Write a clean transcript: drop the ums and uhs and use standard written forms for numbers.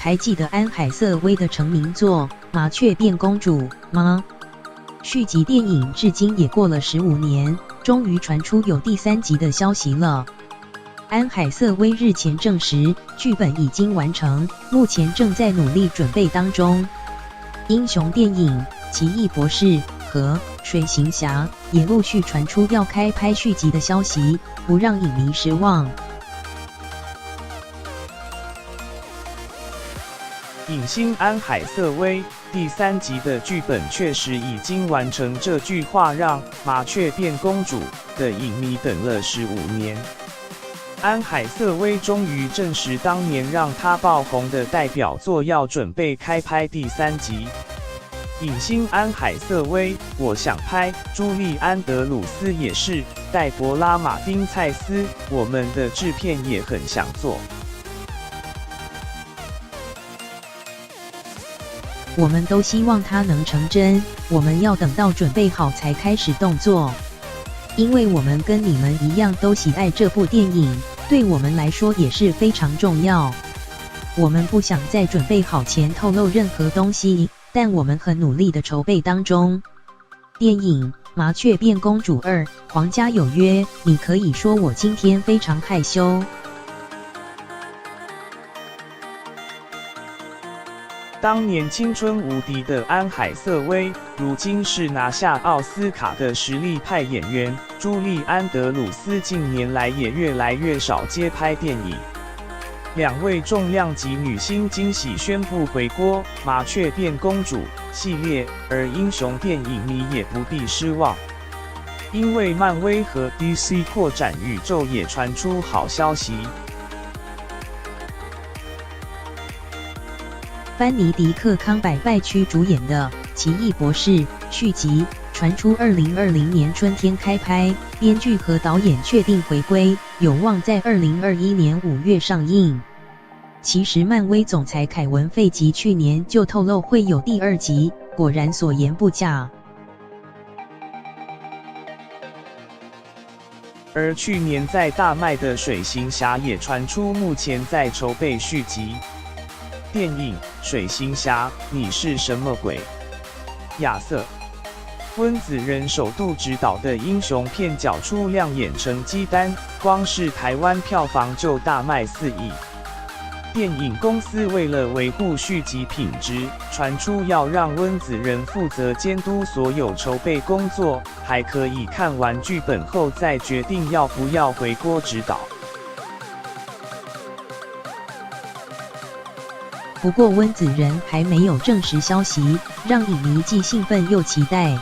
还记得安海瑟薇的成名作《麻雀变公主》吗？续集电影至今也过了15年，终于传出有第3集的消息了。安海瑟薇日前证实，剧本已经完成，目前正在努力准备当中。英雄电影《奇异博士》和《水行侠》也陆续传出要开拍续集的消息，不让影迷失望。影星安海瑟薇第3集的剧本确实已经完成，这句话让《麻雀变公主》的影迷等了15年。安海瑟薇终于证实，当年让她爆红的代表作要准备开拍第3集。影星安海瑟薇，我想拍；朱莉安德鲁斯也是；黛博拉马丁蔡斯，我们的制片也很想做。我们都希望它能成真，我们要等到准备好才开始动作。因为我们跟你们一样都喜爱这部电影，对我们来说也是非常重要。我们不想在准备好前透露任何东西，但我们很努力的筹备当中。电影《麻雀变公主2》皇家有约，你可以说我今天非常害羞。当年青春无敌的安海瑟薇，如今是拿下奥斯卡的实力派演员。朱莉安德鲁斯近年来也越来越少接拍电影。2位重量级女星惊喜宣布回国《麻雀变公主》系列，而英雄电影迷也不必失望，因为漫威和 DC 扩展宇宙也传出好消息。班尼迪克·康柏拜区主演的《奇异博士》续集传出2020年春天开拍，编剧和导演确定回归，有望在2021年5月上映。其实漫威总裁凯文·费吉去年就透露会有第2集，果然所言不假。而去年在大卖的《水行侠》也传出目前在筹备续集。电影《水行侠》，你是什么鬼？亚瑟·温子仁首度执导的英雄片缴出亮眼成绩单，光是台湾票房就大卖4亿。电影公司为了维护续集品质，传出要让温子仁负责监督所有筹备工作，还可以看完剧本后再决定要不要回国指导。不过温子仁还没有证实消息，让影迷既兴奋又期待。